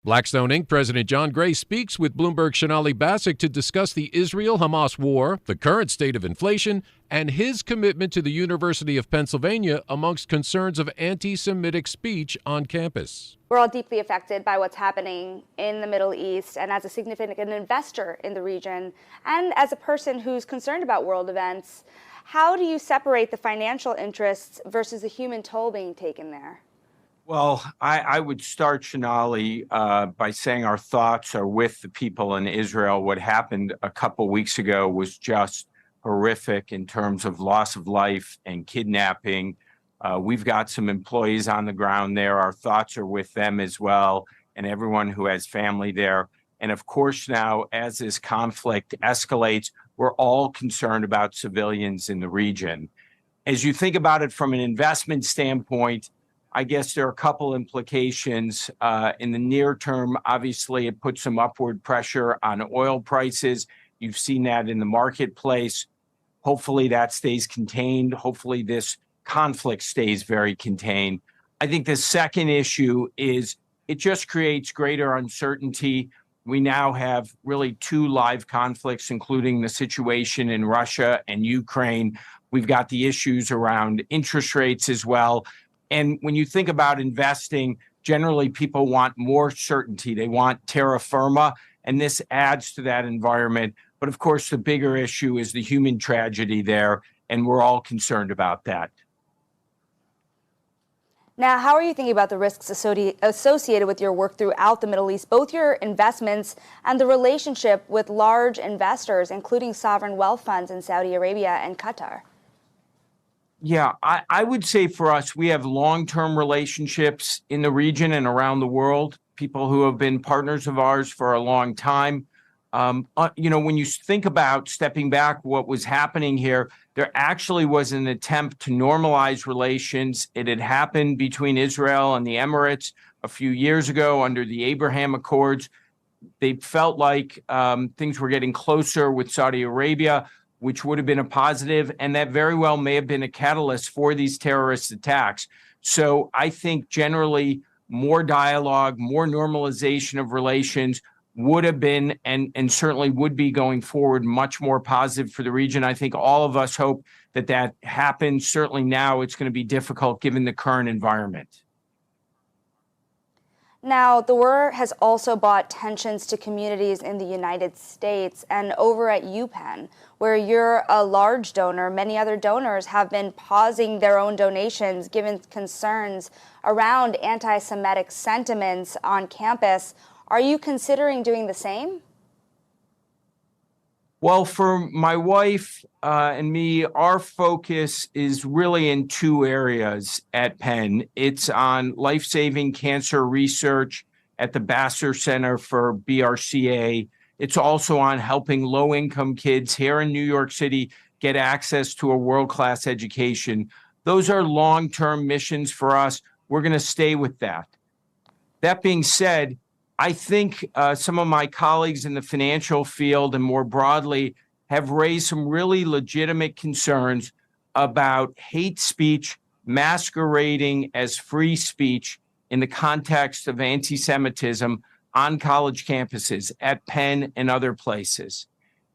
Blackstone Inc. President Jon Gray speaks with Bloomberg Sonali Basak to discuss the Israel-Hamas war, the current state of inflation, and his commitment to the University of Pennsylvania amongst concerns of anti-Semitic speech on campus. We're all deeply affected by what's happening in the Middle East, and as a significant investor in the region, and as a person who's concerned about world events, how do you separate the financial interests versus the human toll being taken there? Well, I would start, Sonali, by saying our thoughts are with the people in Israel. What happened a couple weeks ago was just horrific in terms of loss of life and kidnapping. We've got some employees on the ground there. Our thoughts are with them as well, and everyone who has family there. And of course, now, as this conflict escalates, we're all concerned about civilians in the region. As you think about it from an investment standpoint, I guess there are a couple implications. In the near term, obviously, it puts some upward pressure on oil prices. You've seen that in the marketplace. Hopefully that stays contained. Hopefully this conflict stays very contained. I think the second issue is it just creates greater uncertainty. We now have really two live conflicts, including the situation in Russia and Ukraine. We've got the issues around interest rates as well. And when you think about investing, generally people want more certainty. They want terra firma, and this adds to that environment. But of course, the bigger issue is the human tragedy there, and we're all concerned about that. Now, how are you thinking about the risks associated with your work throughout the Middle East, both your investments and the relationship with large investors, including sovereign wealth funds in Saudi Arabia and Qatar? Yeah, I would say for us, we have long-term relationships in the region and around the world, people who have been partners of ours for a long time. When you think about stepping back, what was happening here, there actually was an attempt to normalize relations. It had happened between Israel and the Emirates a few years ago under the Abraham Accords. They felt like things were getting closer with Saudi Arabia, which would have been a positive, and that very well may have been a catalyst for these terrorist attacks. So I think generally more dialogue, more normalization of relations would have been and certainly would be going forward much more positive for the region. I think all of us hope that that happens. Certainly now it's going to be difficult given the current environment. Now, the war has also brought tensions to communities in the United States, and over at UPenn, where you're a large donor, many other donors have been pausing their own donations given concerns around anti-Semitic sentiments on campus. Are you considering doing the same? Well, for my wife and me, our focus is really in two areas at Penn. It's on life-saving cancer research at the Basak Center for BRCA. It's also on helping low-income kids here in New York City get access to a world-class education. Those are long-term missions for us. We're going to stay with that. That being said, I think some of my colleagues in the financial field and more broadly have raised some really legitimate concerns about hate speech masquerading as free speech in the context of anti-Semitism on college campuses at Penn and other places.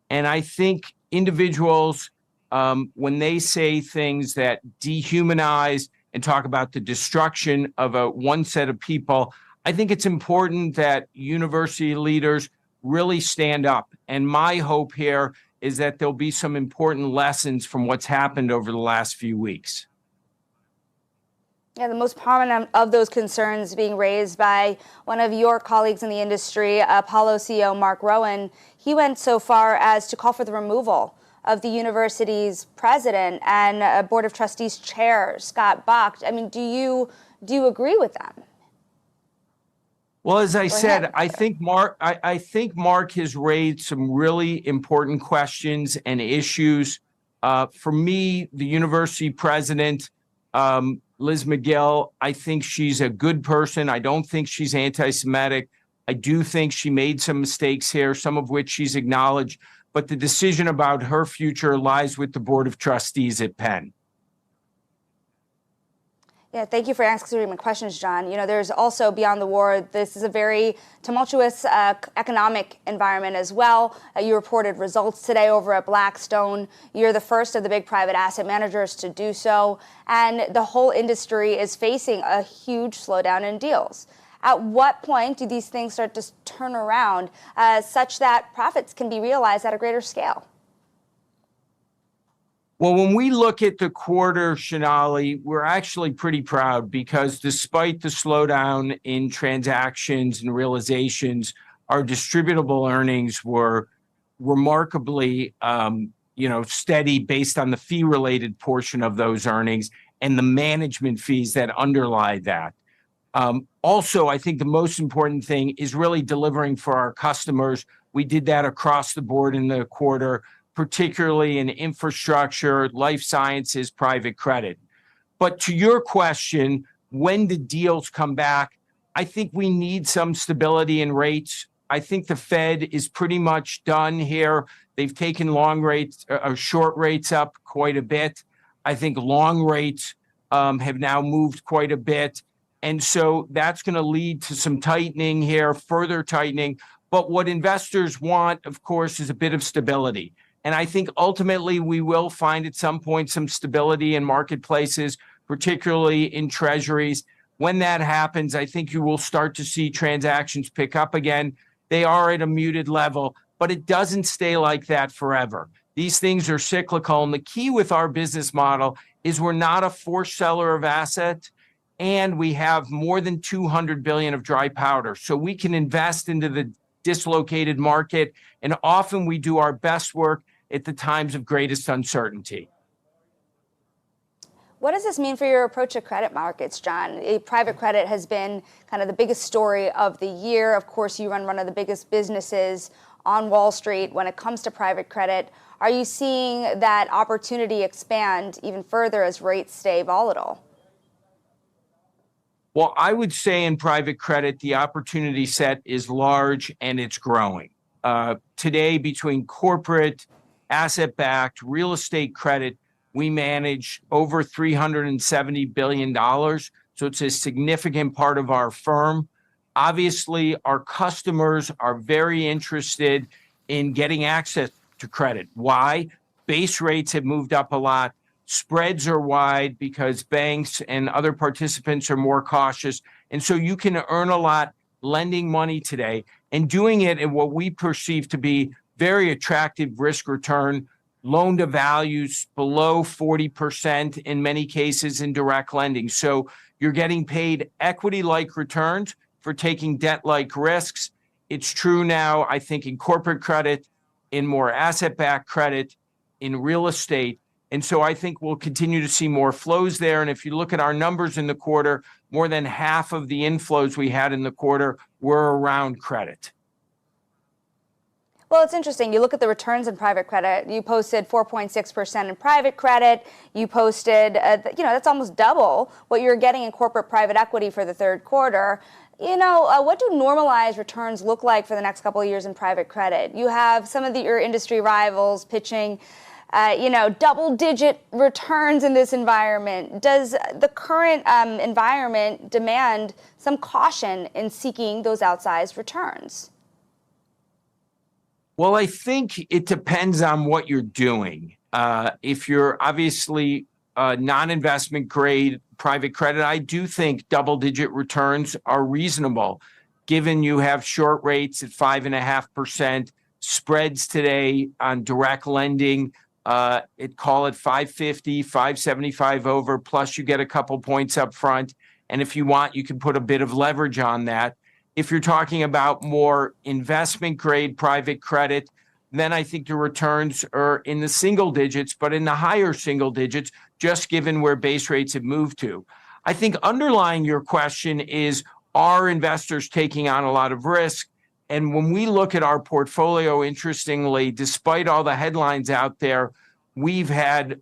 And I think individuals, when they say things that dehumanize and talk about the destruction of one set of people, I think it's important that university leaders really stand up. And my hope here is that there'll be some important lessons from what's happened over the last few weeks. Yeah, the most prominent of those concerns being raised by one of your colleagues in the industry, Apollo CEO Mark Rowan. He went so far as to call for the removal of the university's president and Board of Trustees chair, Scott Bach. I mean, do you agree with them? Well, as I said, I think Mark has raised some really important questions and issues. For me, the university president, Liz McGill, I think she's a good person. I don't think she's anti-Semitic. I do think she made some mistakes here, some of which she's acknowledged. But the decision about her future lies with the Board of Trustees at Penn. Yeah, thank you for answering my questions, Jon. There's also beyond the war, this is a very tumultuous economic environment as well. You reported results today over at Blackstone. You're the first of the big private asset managers to do so. And the whole industry is facing a huge slowdown in deals. At what point do these things start to turn around such that profits can be realized at a greater scale? Well, when we look at the quarter, Sonali, we're actually pretty proud because despite the slowdown in transactions and realizations, our distributable earnings were remarkably, steady based on the fee-related portion of those earnings and the management fees that underlie that. Also, I think the most important thing is really delivering for our customers. We did that across the board in the quarter, particularly in infrastructure, life sciences, private credit. But to your question, when the deals come back, I think we need some stability in rates. I think the Fed is pretty much done here. They've taken short rates up quite a bit. I think long rates have now moved quite a bit. And so that's going to lead to some tightening here, further tightening. But what investors want, of course, is a bit of stability. And I think ultimately we will find at some point some stability in marketplaces, particularly in treasuries. When that happens, I think you will start to see transactions pick up again. They are at a muted level, but it doesn't stay like that forever. These things are cyclical. And the key with our business model is we're not a forced seller of assets, and we have more than $200 billion of dry powder. So we can invest into the dislocated market, and often we do our best work at the times of greatest uncertainty. What does this mean for your approach to credit markets, Jon? Private credit has been kind of the biggest story of the year. Of course, you run one of the biggest businesses on Wall Street when it comes to private credit. Are you seeing that opportunity expand even further as rates stay volatile? Well, I would say in private credit, the opportunity set is large and it's growing. Today, between corporate, asset-backed, real estate credit, we manage over $370 billion. So it's a significant part of our firm. Obviously, our customers are very interested in getting access to credit. Why? Base rates have moved up a lot. Spreads are wide because banks and other participants are more cautious. And so you can earn a lot lending money today and doing it in what we perceive to be very attractive risk return, loan to values below 40% in many cases in direct lending. So you're getting paid equity-like returns for taking debt-like risks. It's true now, I think, in corporate credit, in more asset-backed credit, in real estate. And so I think we'll continue to see more flows there. And if you look at our numbers in the quarter, more than half of the inflows we had in the quarter were around credit. Well, it's interesting. You look at the returns in private credit. You posted 4.6% in private credit. You posted, that's almost double what you're getting in corporate private equity for the third quarter. What do normalized returns look like for the next couple of years in private credit? You have some of your industry rivals pitching, double-digit returns in this environment. Does the current environment demand some caution in seeking those outsized returns? Well, I think it depends on what you're doing. If you're obviously non-investment grade private credit, I do think double-digit returns are reasonable, given you have short rates at 5.5%, spreads today on direct lending, call it 550, 575 over, plus you get a couple points up front. And if you want, you can put a bit of leverage on that. If you're talking about more investment grade private credit, then I think the returns are in the single digits, but in the higher single digits, just given where base rates have moved to. I think underlying your question is, are investors taking on a lot of risk? And when we look at our portfolio, interestingly, despite all the headlines out there, we've had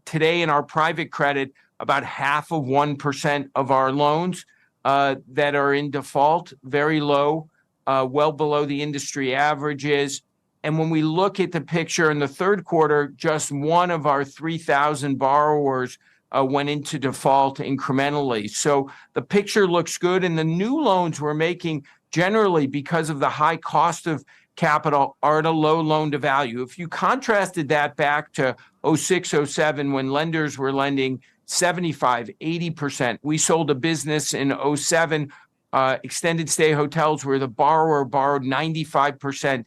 today in our private credit about 0.5% of our loans that are in default, very low, well below the industry averages. And when we look at the picture in the third quarter, just one of our 3,000 borrowers went into default incrementally. So the picture looks good, and the new loans we're making generally, because of the high cost of capital, are at a low loan to value. If you contrasted that back to 06, 07, when lenders were lending 75, 80%, we sold a business in 07, extended stay hotels, where the borrower borrowed 95%.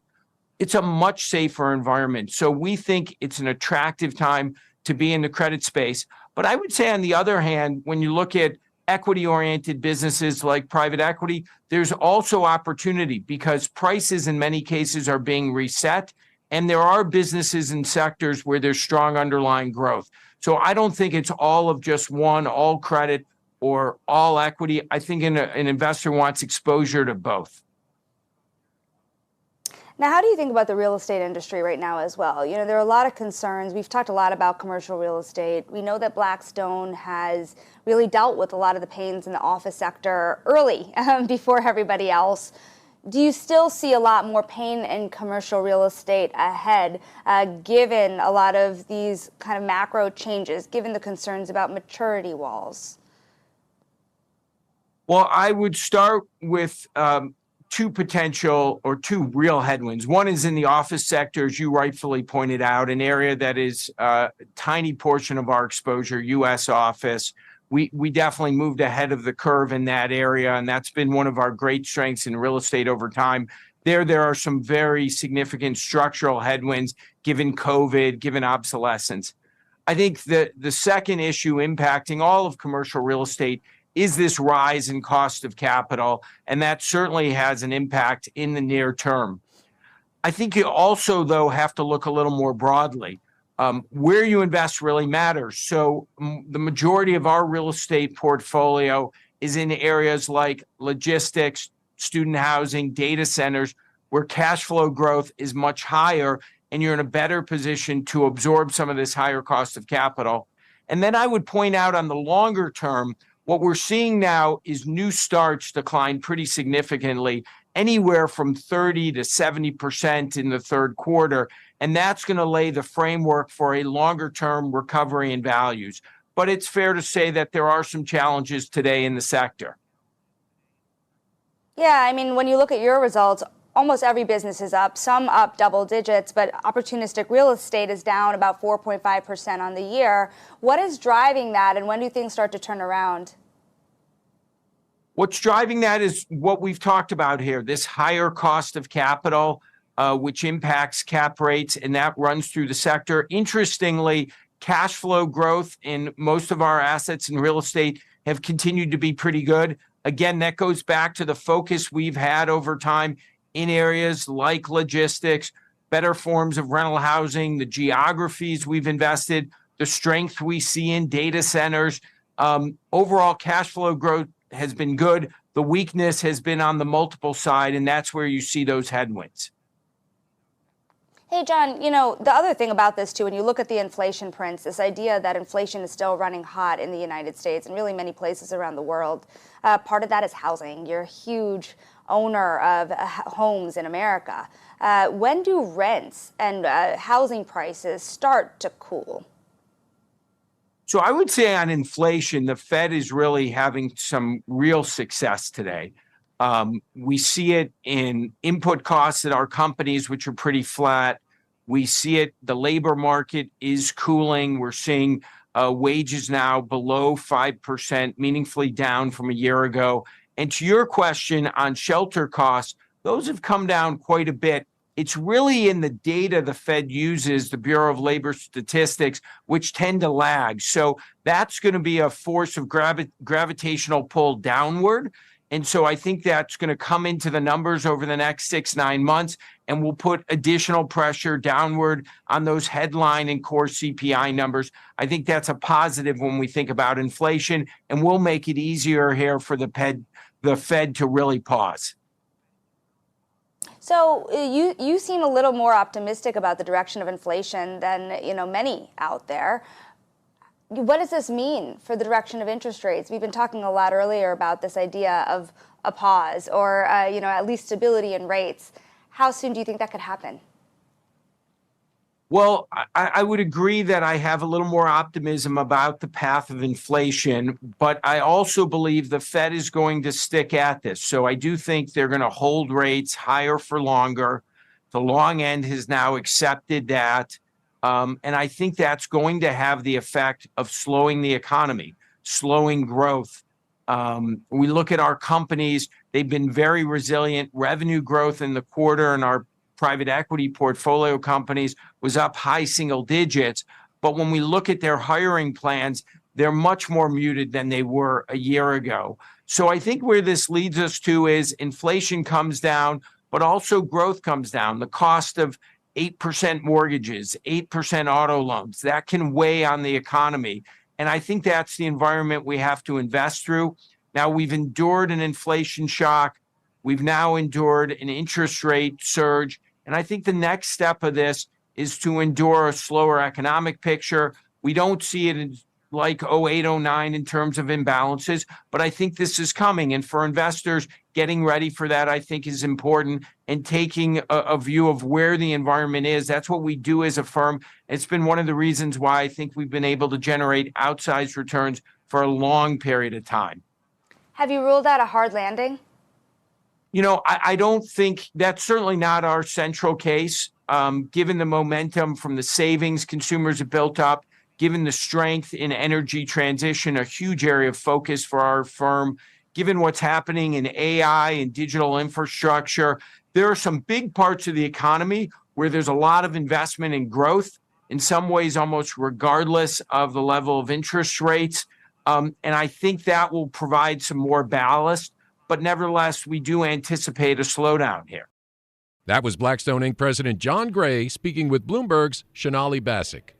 It's a much safer environment. So we think it's an attractive time to be in the credit space. But I would say, on the other hand, when you look at equity-oriented businesses like private equity, there's also opportunity, because prices in many cases are being reset, and there are businesses and sectors where there's strong underlying growth. So I don't think it's all of just one, all credit or all equity. I think an investor wants exposure to both. Now, how do you think about the real estate industry right now as well? You know, there are a lot of concerns. We've talked a lot about commercial real estate. We know that Blackstone has really dealt with a lot of the pains in the office sector early, before everybody else. Do you still see a lot more pain in commercial real estate ahead, given a lot of these kind of macro changes, given the concerns about maturity walls? Well, I would start with two real headwinds. One is in the office sector, as you rightfully pointed out, an area that is a tiny portion of our exposure, U.S. office. We definitely moved ahead of the curve in that area, and that's been one of our great strengths in real estate over time. There are some very significant structural headwinds given COVID, given obsolescence. I think that the second issue impacting all of commercial real estate is this rise in cost of capital, and that certainly has an impact in the near term. I think you also, though, have to look a little more broadly. Where you invest really matters. So the majority of our real estate portfolio is in areas like logistics, student housing, data centers, where cash flow growth is much higher, and you're in a better position to absorb some of this higher cost of capital. And then I would point out, on the longer term, what we're seeing now is new starts decline pretty significantly, anywhere from 30 to 70% in the third quarter. And that's going to lay the framework for a longer term recovery in values. But it's fair to say that there are some challenges today in the sector. Yeah, I mean, when you look at your results, almost every business is up, some up double digits, but opportunistic real estate is down about 4.5% on the year. What is driving that, and when do things start to turn around? What's driving that is what we've talked about here, this higher cost of capital, which impacts cap rates, and that runs through the sector. Interestingly, cash flow growth in most of our assets in real estate have continued to be pretty good. Again, that goes back to the focus we've had over time in areas like logistics, better forms of rental housing, the geographies we've invested, the strength we see in data centers. Overall cash flow growth has been good. The weakness has been on the multiple side, and that's where you see those headwinds. Hey, Jon, you know, the other thing about this, too, when you look at the inflation prints, this idea that inflation is still running hot in the United States and really many places around the world, part of that is housing. You're a huge owner of homes in America. When do rents and housing prices start to cool? So I would say on inflation, the Fed is really having some real success today. We see it in input costs at our companies, which are pretty flat. We see it, the labor market is cooling. We're seeing wages now below 5%, meaningfully down from a year ago. And to your question on shelter costs, those have come down quite a bit. It's really in the data the Fed uses, the Bureau of Labor Statistics, which tend to lag. So that's going to be a force of gravitational pull downward. And so I think that's going to come into the numbers over the next 6-9 months, and will put additional pressure downward on those headline and core CPI numbers. I think that's a positive when we think about inflation, and will make it easier here for the Fed to really pause. So you seem a little more optimistic about the direction of inflation than many out there. What does this mean for the direction of interest rates? We've been talking a lot earlier about this idea of a pause, or at least stability in rates. How soon do you think that could happen? Well, I would agree that I have a little more optimism about the path of inflation, but I also believe the Fed is going to stick at this. So I do think they're going to hold rates higher for longer. The long end has now accepted that. And I think that's going to have the effect of slowing the economy, slowing growth. We look at our companies, they've been very resilient. Revenue growth in the quarter in our private equity portfolio companies was up high single digits. But when we look at their hiring plans, they're much more muted than they were a year ago. So I think where this leads us to is inflation comes down, but also growth comes down. The cost of 8% mortgages, 8% auto loans, that can weigh on the economy. And I think that's the environment we have to invest through. Now, we've endured an inflation shock. We've now endured an interest rate surge. And I think the next step of this is to endure a slower economic picture. We don't see it like 08, 09 in terms of imbalances, but I think this is coming. And for investors, getting ready for that, I think, is important, and taking a view of where the environment is. That's what we do as a firm. It's been one of the reasons why I think we've been able to generate outsized returns for a long period of time. Have you ruled out a hard landing? I don't think that's certainly not our central case. Given the momentum from the savings consumers have built up, given the strength in energy transition, a huge area of focus for our firm, given what's happening in AI and digital infrastructure, there are some big parts of the economy where there's a lot of investment and growth, in some ways almost regardless of the level of interest rates. And I think that will provide some more ballast. But nevertheless, we do anticipate a slowdown here. That was Blackstone Inc. President Jon Gray speaking with Bloomberg's Sonali Basak.